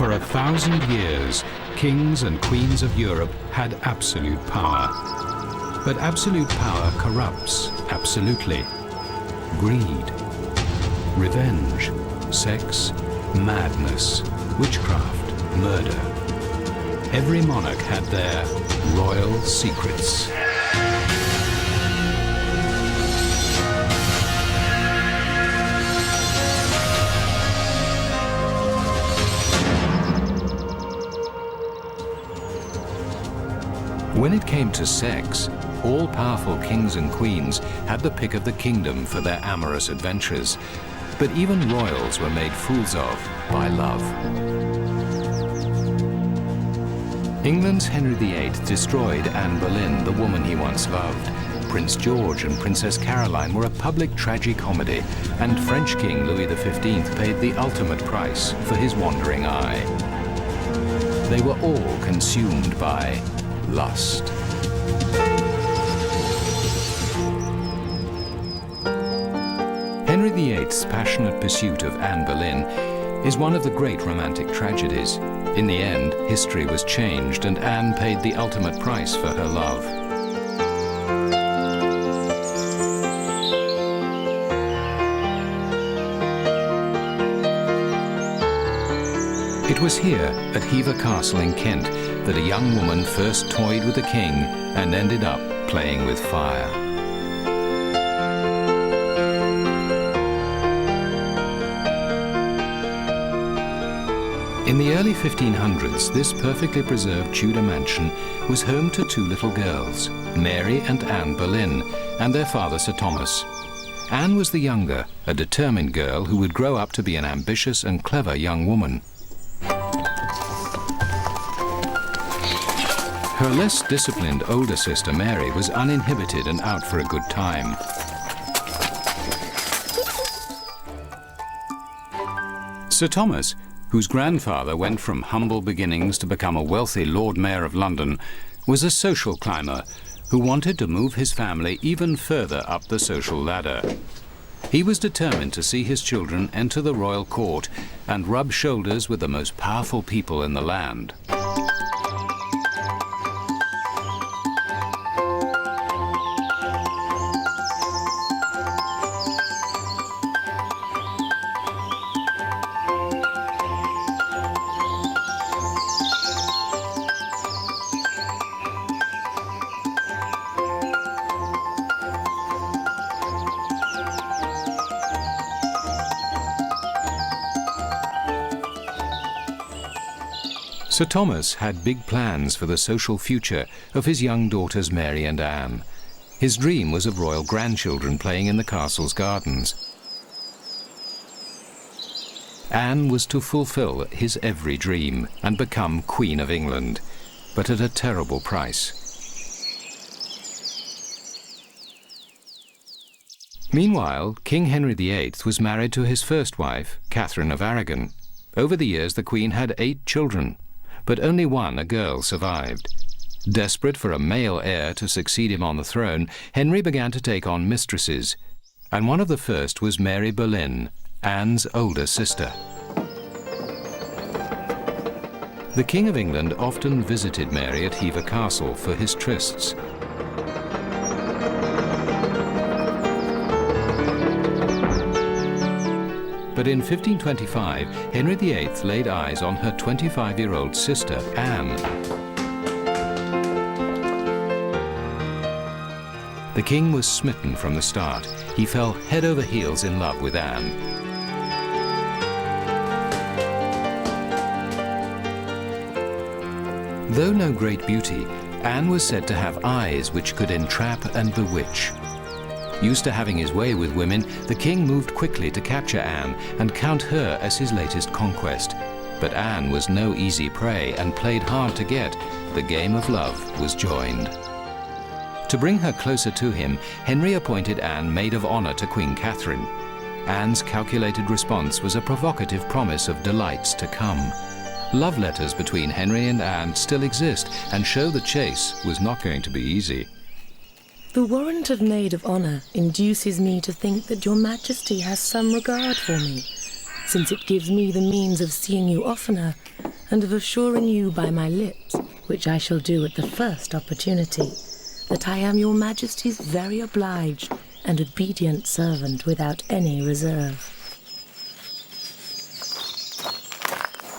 For 1,000 years, kings and queens of Europe had absolute power. But absolute power corrupts absolutely. Greed, revenge, sex, madness, witchcraft, murder. Every monarch had their royal secrets. When it came to sex, all-powerful kings and queens had the pick of the kingdom for their amorous adventures. But even royals were made fools of by love. England's Henry VIII destroyed Anne Boleyn, the woman he once loved. Prince George and Princess Caroline were a public tragicomedy, and French King Louis XV paid the ultimate price for his wandering eye. They were all consumed by lust. Henry VIII's passionate pursuit of Anne Boleyn is one of the great romantic tragedies. In the end, history was changed and Anne paid the ultimate price for her love. It was here, at Hever Castle in Kent, that a young woman first toyed with the king and ended up playing with fire. In the early 1500s, this perfectly preserved Tudor mansion was home to two little girls, Mary and Anne Boleyn, and their father Sir Thomas. Anne was the younger, a determined girl who would grow up to be an ambitious and clever young woman. Her less disciplined older sister Mary was uninhibited and out for a good time. Sir Thomas, whose grandfather went from humble beginnings to become a wealthy Lord Mayor of London, was a social climber who wanted to move his family even further up the social ladder. He was determined to see his children enter the royal court and rub shoulders with the most powerful people in the land. Sir Thomas had big plans for the social future of his young daughters Mary and Anne. His dream was of royal grandchildren playing in the castle's gardens. Anne was to fulfill his every dream and become Queen of England, but at a terrible price. Meanwhile, King Henry VIII was married to his first wife, Catherine of Aragon. Over the years, the Queen had 8 children, but only one, a girl, survived. Desperate for a male heir to succeed him on the throne, Henry began to take on mistresses, and one of the first was Mary Boleyn, Anne's older sister. The King of England often visited Mary at Hever Castle for his trysts. But in 1525, Henry VIII laid eyes on her 25-year-old sister, Anne. The king was smitten from the start. He fell head over heels in love with Anne. Though no great beauty, Anne was said to have eyes which could entrap and bewitch. Used to having his way with women, the king moved quickly to capture Anne and count her as his latest conquest. But Anne was no easy prey and played hard to get. The game of love was joined. To bring her closer to him, Henry appointed Anne maid of honor to Queen Catherine. Anne's calculated response was a provocative promise of delights to come. Love letters between Henry and Anne still exist and show the chase was not going to be easy. The warrant of maid of honor induces me to think that your majesty has some regard for me, since it gives me the means of seeing you oftener and of assuring you by my lips, which I shall do at the first opportunity, that I am your Majesty's very obliged and obedient servant without any reserve.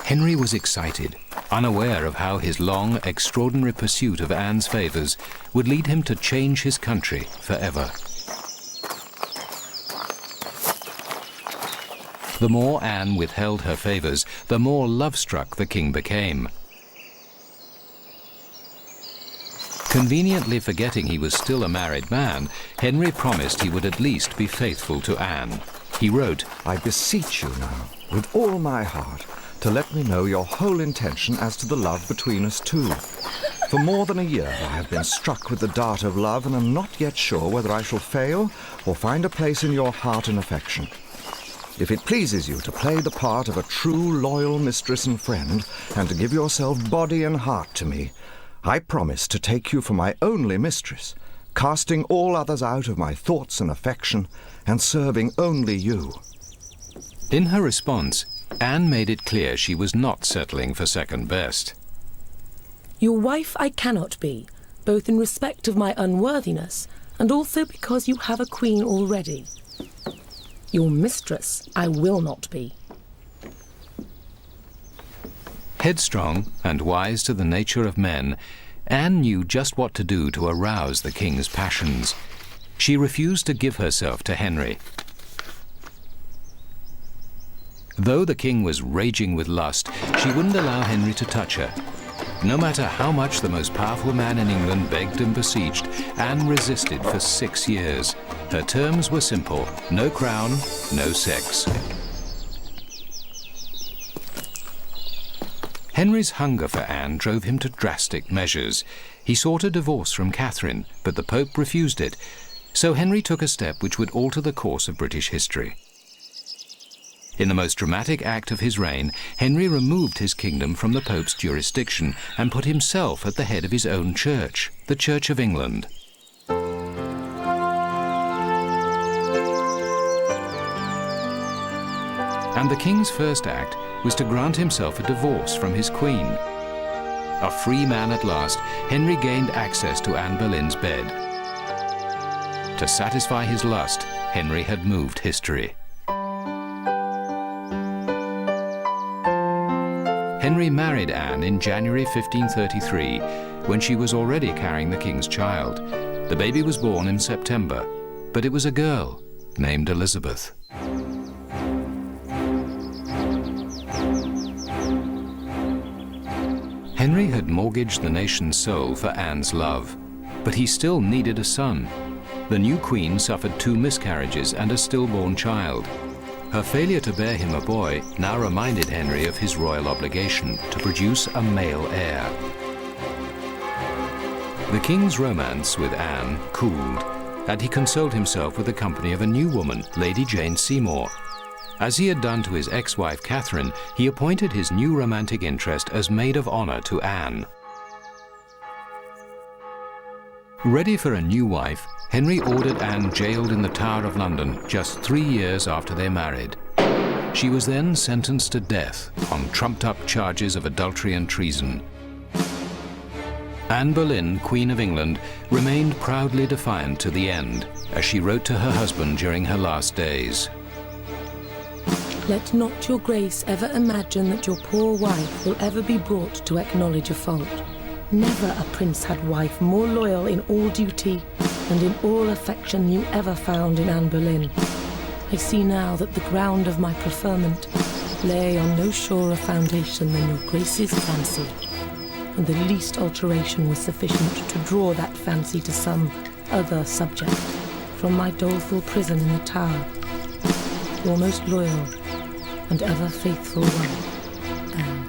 Henry was excited, unaware of how his long, extraordinary pursuit of Anne's favours would lead him to change his country forever. The more Anne withheld her favours, the more love-struck the king became. Conveniently forgetting he was still a married man, Henry promised he would at least be faithful to Anne. He wrote, I beseech you now, with all my heart, to let me know your whole intention as to the love between us two. For more than a year I have been struck with the dart of love, and am not yet sure whether I shall fail or find a place in your heart and affection. If it pleases you to play the part of a true, loyal mistress and friend, and to give yourself body and heart to me, I promise to take you for my only mistress, casting all others out of my thoughts and affection, and serving only you. In her response, Anne made it clear she was not settling for second best. Your wife I cannot be, both in respect of my unworthiness, and also because you have a queen already. Your mistress I will not be. Headstrong and wise to the nature of men, Anne knew just what to do to arouse the king's passions. She refused to give herself to Henry. Though the king was raging with lust, she wouldn't allow Henry to touch her. No matter how much the most powerful man in England begged and beseeched, Anne resisted for 6 years. Her terms were simple: no crown, no sex. Henry's hunger for Anne drove him to drastic measures. He sought a divorce from Catherine, but the Pope refused it. So Henry took a step which would alter the course of British history. In the most dramatic act of his reign, Henry removed his kingdom from the Pope's jurisdiction and put himself at the head of his own church, the Church of England. And the king's first act was to grant himself a divorce from his queen. A free man at last, Henry gained access to Anne Boleyn's bed. To satisfy his lust, Henry had moved history. Henry married Anne in January 1533, when she was already carrying the king's child. The baby was born in September, but it was a girl named Elizabeth. Henry had mortgaged the nation's soul for Anne's love, but he still needed a son. The new queen suffered 2 miscarriages and a stillborn child. Her failure to bear him a boy now reminded Henry of his royal obligation to produce a male heir. The king's romance with Anne cooled, and he consoled himself with the company of a new woman, Lady Jane Seymour. As he had done to his ex-wife Catherine, he appointed his new romantic interest as maid of honor to Anne. Ready for a new wife, Henry ordered Anne jailed in the Tower of London just 3 years after they married. She was then sentenced to death on trumped-up charges of adultery and treason. Anne Boleyn, Queen of England, remained proudly defiant to the end, as she wrote to her husband during her last days. Let not your grace ever imagine that your poor wife will ever be brought to acknowledge a fault. Never a prince had wife more loyal in all duty and in all affection you ever found in Anne Boleyn. I see now that the ground of my preferment lay on no surer foundation than your grace's fancy, and the least alteration was sufficient to draw that fancy to some other subject from my doleful prison in the Tower. Your most loyal and ever faithful one, Anne.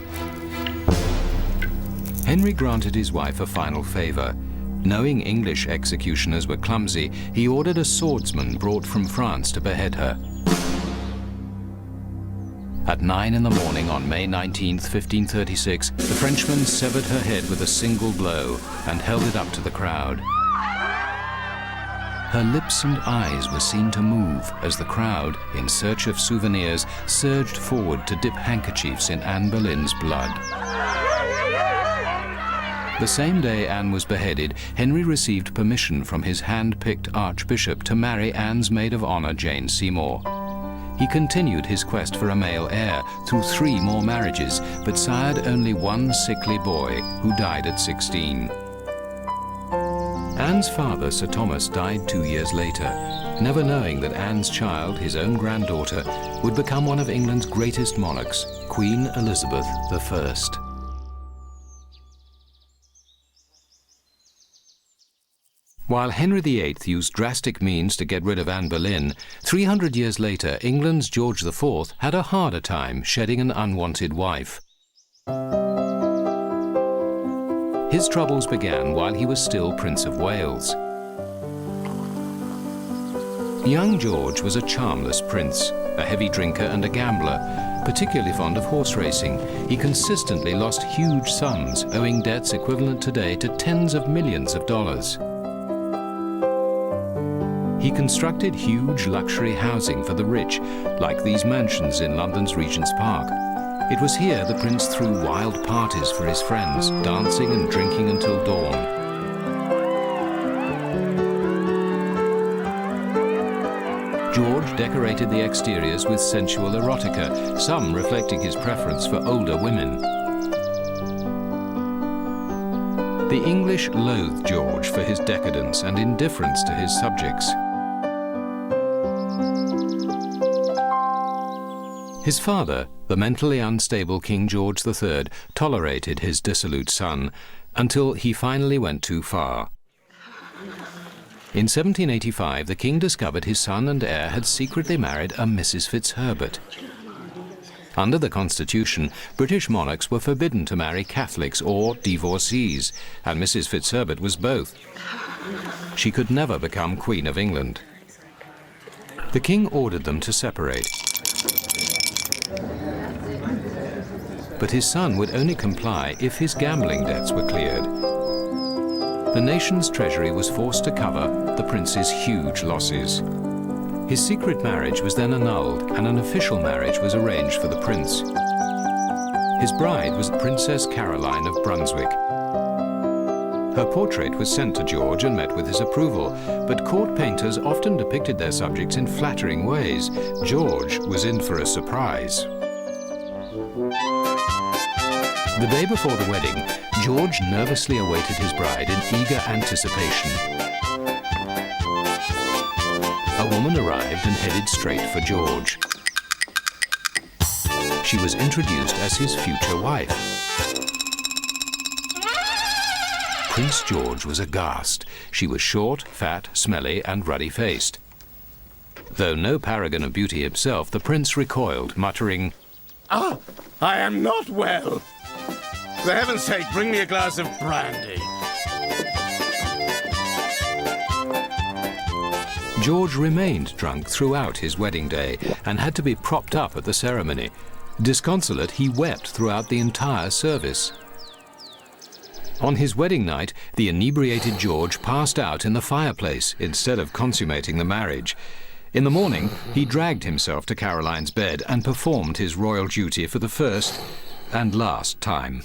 Henry granted his wife a final favor. Knowing English executioners were clumsy, he ordered a swordsman brought from France to behead her. At 9 in the morning on May 19, 1536, the Frenchman severed her head with a single blow and held it up to the crowd. Her lips and eyes were seen to move as the crowd, in search of souvenirs, surged forward to dip handkerchiefs in Anne Boleyn's blood. The same day Anne was beheaded, Henry received permission from his hand-picked archbishop to marry Anne's maid of honor, Jane Seymour. He continued his quest for a male heir through 3 more marriages, but sired only one sickly boy who died at 16. Anne's father, Sir Thomas, died 2 years later, never knowing that Anne's child, his own granddaughter, would become one of England's greatest monarchs, Queen Elizabeth I. While Henry VIII used drastic means to get rid of Anne Boleyn, 300 years later, England's George IV had a harder time shedding an unwanted wife. His troubles began while he was still Prince of Wales. Young George was a charmless prince, a heavy drinker and a gambler, particularly fond of horse racing. He consistently lost huge sums, owing debts equivalent today to tens of millions of dollars. He constructed huge luxury housing for the rich, like these mansions in London's Regent's Park. It was here the prince threw wild parties for his friends, dancing and drinking until dawn. George decorated the exteriors with sensual erotica, some reflecting his preference for older women. The English loathed George for his decadence and indifference to his subjects. His father, the mentally unstable King George III, tolerated his dissolute son until he finally went too far. In 1785, the king discovered his son and heir had secretly married a Mrs. Fitzherbert. Under the Constitution, British monarchs were forbidden to marry Catholics or divorcees, and Mrs. Fitzherbert was both. She could never become Queen of England. The king ordered them to separate. But his son would only comply if his gambling debts were cleared. The nation's treasury was forced to cover the prince's huge losses. His secret marriage was then annulled, and an official marriage was arranged for the prince. His bride was Princess Caroline of Brunswick. Her portrait was sent to George and met with his approval, but court painters often depicted their subjects in flattering ways. George was in for a surprise. The day before the wedding, George nervously awaited his bride in eager anticipation. A woman arrived and headed straight for George. She was introduced as his future wife. Prince George was aghast. She was short, fat, smelly, and ruddy-faced. Though no paragon of beauty himself, the prince recoiled, muttering, "Ah, I am not well. For heaven's sake, bring me a glass of brandy." George remained drunk throughout his wedding day and had to be propped up at the ceremony. Disconsolate, he wept throughout the entire service. On his wedding night, the inebriated George passed out in the fireplace instead of consummating the marriage. In the morning, he dragged himself to Caroline's bed and performed his royal duty for the first and last time.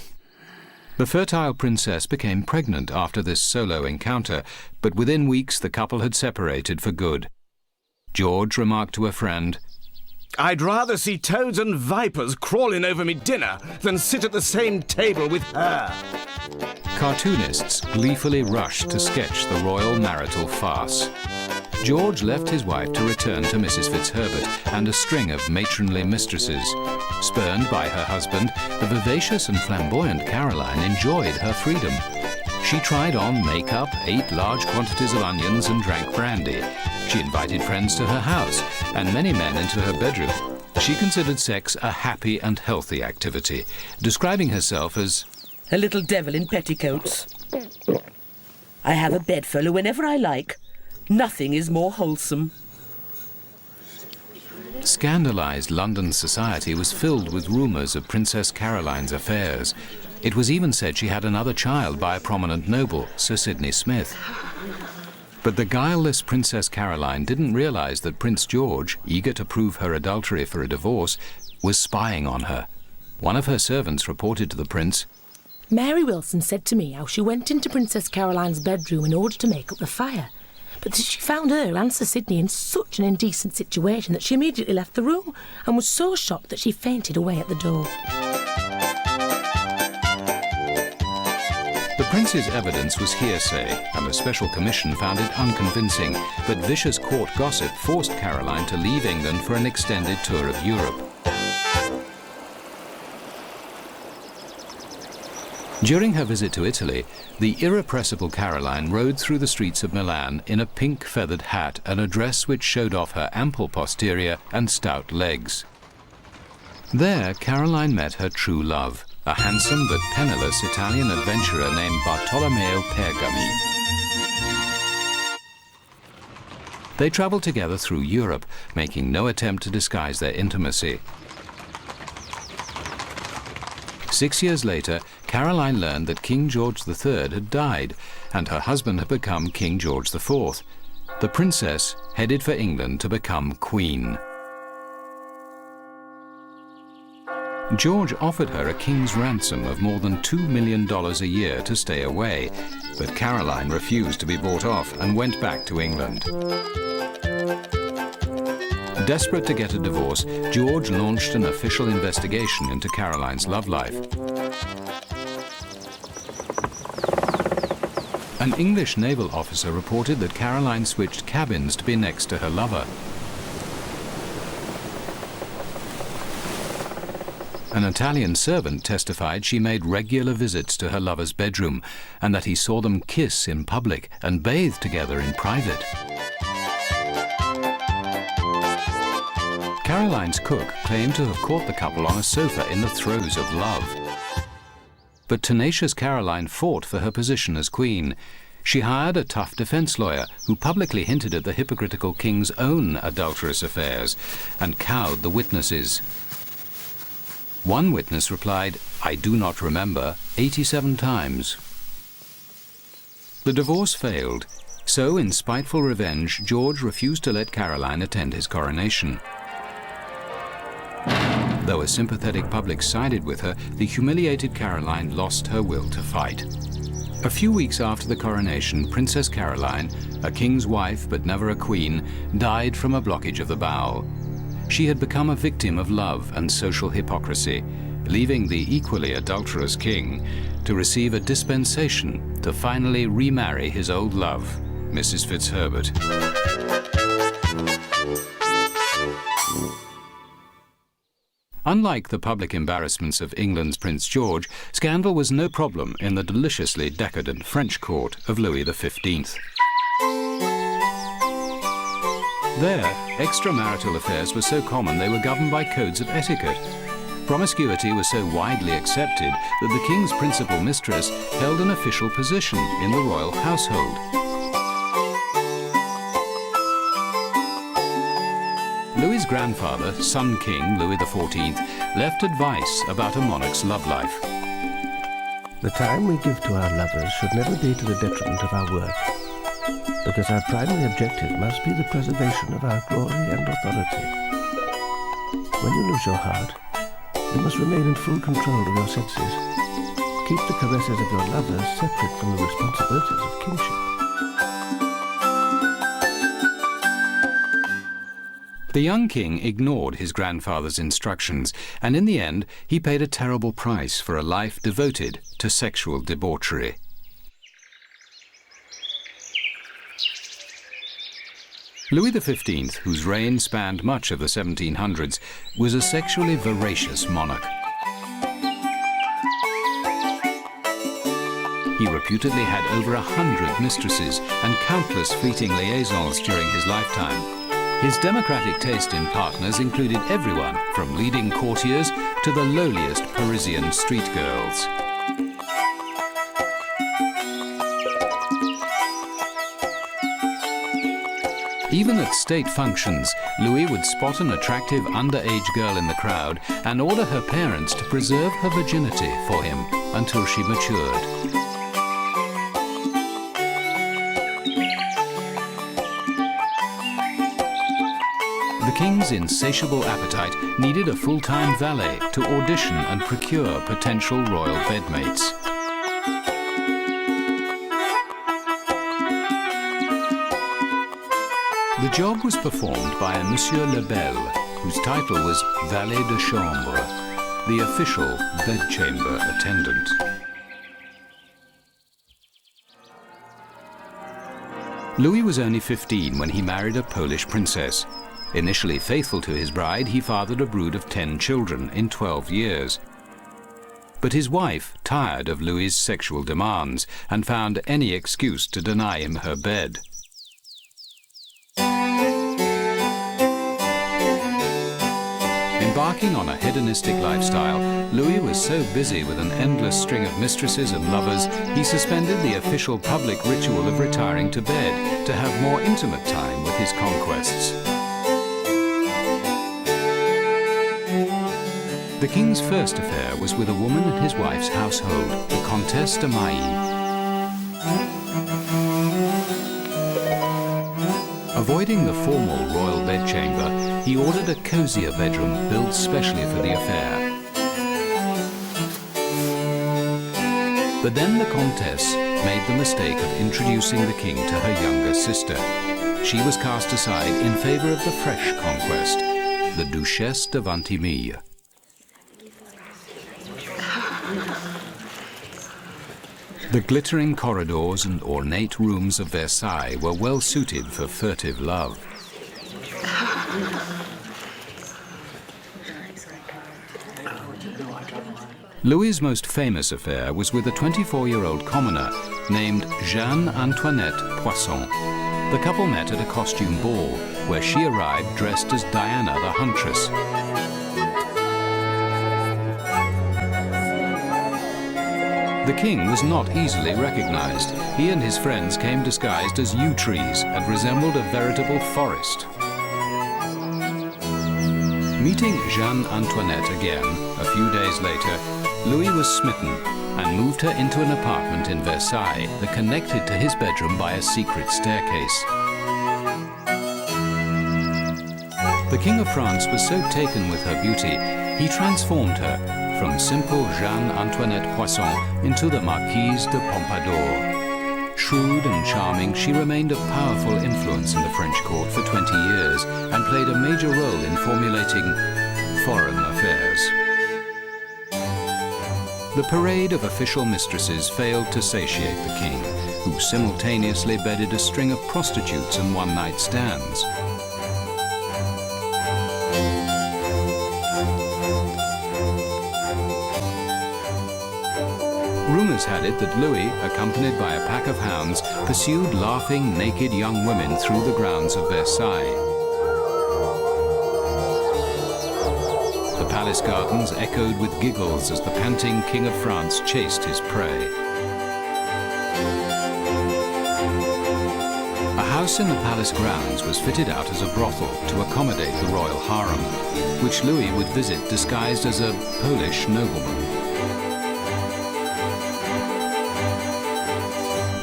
The fertile princess became pregnant after this solo encounter, but within weeks the couple had separated for good. George remarked to a friend, "I'd rather see toads and vipers crawling over me dinner than sit at the same table with her." Cartoonists gleefully rushed to sketch the royal marital farce. George left his wife to return to Mrs. Fitzherbert and a string of matronly mistresses. Spurned by her husband, the vivacious and flamboyant Caroline enjoyed her freedom. She tried on makeup, ate large quantities of onions, and drank brandy. She invited friends to her house and many men into her bedroom. She considered sex a happy and healthy activity, describing herself as a little devil in petticoats. I have a bedfellow whenever I like. Nothing is more wholesome. Scandalized London society was filled with rumors of Princess Caroline's affairs. It was even said she had another child by a prominent noble, Sir Sidney Smith. But the guileless Princess Caroline didn't realize that Prince George, eager to prove her adultery for a divorce, was spying on her. One of her servants reported to the prince, Mary Wilson said to me how she went into Princess Caroline's bedroom in order to make up the fire, but that she found her and Sir Sidney in such an indecent situation that she immediately left the room and was so shocked that she fainted away at the door. The prince's evidence was hearsay, and the special commission found it unconvincing, but vicious court gossip forced Caroline to leave England for an extended tour of Europe. During her visit to Italy, the irrepressible Caroline rode through the streets of Milan in a pink feathered hat and a dress which showed off her ample posterior and stout legs. There, Caroline met her true love, a handsome but penniless Italian adventurer named Bartolomeo Pergami. They travelled together through Europe, making no attempt to disguise their intimacy. 6 years later, Caroline learned that King George III had died, and her husband had become King George IV. The princess headed for England to become Queen. George offered her a king's ransom of more than $2 million a year to stay away, but Caroline refused to be bought off and went back to England. Desperate to get a divorce, George launched an official investigation into Caroline's love life. An English naval officer reported that Caroline switched cabins to be next to her lover. An Italian servant testified she made regular visits to her lover's bedroom and that he saw them kiss in public and bathe together in private. Caroline's cook claimed to have caught the couple on a sofa in the throes of love. But tenacious Caroline fought for her position as queen. She hired a tough defense lawyer who publicly hinted at the hypocritical king's own adulterous affairs and cowed the witnesses. One witness replied, "I do not remember," 87 times. The divorce failed, so in spiteful revenge, George refused to let Caroline attend his coronation. Though a sympathetic public sided with her, the humiliated Caroline lost her will to fight. A few weeks after the coronation, Princess Caroline, a king's wife but never a queen, died from a blockage of the bowel. She had become a victim of love and social hypocrisy, leaving the equally adulterous king to receive a dispensation to finally remarry his old love, Mrs. Fitzherbert. Unlike the public embarrassments of England's Prince George, scandal was no problem in the deliciously decadent French court of Louis XV. There, extramarital affairs were so common they were governed by codes of etiquette. Promiscuity was so widely accepted that the king's principal mistress held an official position in the royal household. Louis's grandfather, Sun King Louis XIV, left advice about a monarch's love life. The time we give to our lovers should never be to the detriment of our work, because our primary objective must be the preservation of our glory and authority. When you lose your heart, you must remain in full control of your senses. Keep the caresses of your lovers separate from the responsibilities of kingship. The young king ignored his grandfather's instructions, and in the end, he paid a terrible price for a life devoted to sexual debauchery. Louis XV, whose reign spanned much of the 1700s, was a sexually voracious monarch. He reputedly had over 100 mistresses and countless fleeting liaisons during his lifetime. His democratic taste in partners included everyone from leading courtiers to the lowliest Parisian street girls. Even at state functions, Louis would spot an attractive underage girl in the crowd and order her parents to preserve her virginity for him until she matured. The king's insatiable appetite needed a full-time valet to audition and procure potential royal bedmates. The job was performed by a Monsieur Lebel, whose title was valet de chambre, the official bedchamber attendant. Louis was only 15 when he married a Polish princess. Initially faithful to his bride, he fathered a brood of 10 children in 12 years. But his wife tired of Louis's sexual demands and found any excuse to deny him her bed. Embarking on a hedonistic lifestyle, Louis was so busy with an endless string of mistresses and lovers, he suspended the official public ritual of retiring to bed to have more intimate time with his conquests. The king's first affair was with a woman in his wife's household, the Comtesse de Mailly. Avoiding the formal royal bedchamber, he ordered a cosier bedroom built specially for the affair. But then the Comtesse made the mistake of introducing the king to her younger sister. She was cast aside in favor of the fresh conquest, the Duchesse de Vintimille. The glittering corridors and ornate rooms of Versailles were well suited for furtive love. Louis's most famous affair was with a 24-year-old commoner named Jeanne Antoinette Poisson. The couple met at a costume ball, where she arrived dressed as Diana the Huntress. The king was not easily recognized. He and his friends came disguised as yew trees and resembled a veritable forest. Meeting Jeanne Antoinette again a few days later, Louis was smitten and moved her into an apartment in Versailles that connected to his bedroom by a secret staircase. The King of France was so taken with her beauty, he transformed her from simple Jeanne Antoinette Poisson into the Marquise de Pompadour. Shrewd and charming, she remained a powerful influence in the French court for 20 years and played a major role in formulating foreign affairs. The parade of official mistresses failed to satiate the king, who simultaneously bedded a string of prostitutes and one-night stands. Rumors had it that Louis, accompanied by a pack of hounds, pursued laughing, naked young women through the grounds of Versailles. The palace gardens echoed with giggles as the panting King of France chased his prey. A house in the palace grounds was fitted out as a brothel to accommodate the royal harem, which Louis would visit disguised as a Polish nobleman.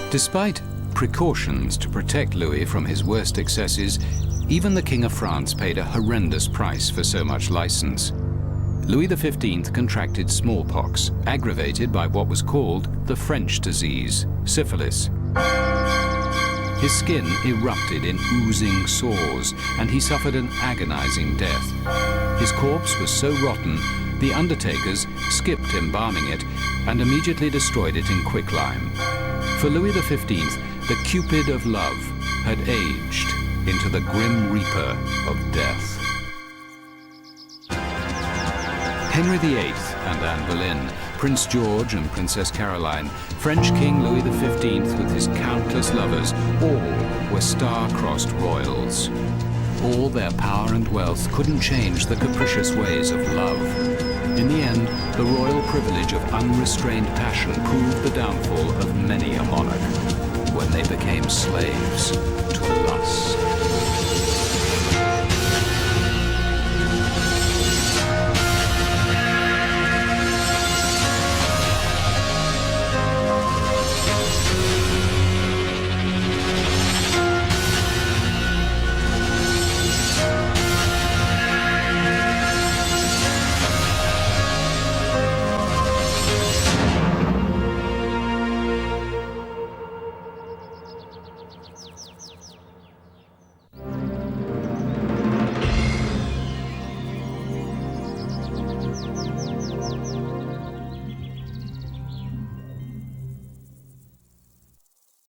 Despite precautions to protect Louis from his worst excesses, even the King of France paid a horrendous price for so much license. Louis XV contracted smallpox, aggravated by what was called the French disease, syphilis. His skin erupted in oozing sores, and he suffered an agonizing death. His corpse was so rotten, the undertakers skipped embalming it and immediately destroyed it in quicklime. For Louis XV, the Cupid of love had aged into the Grim Reaper of death. Henry VIII and Anne Boleyn, Prince George and Princess Caroline, French King Louis XV with his countless lovers, all were star-crossed royals. All their power and wealth couldn't change the capricious ways of love. In the end, the royal privilege of unrestrained passion proved the downfall of many a monarch when they became slaves to lust.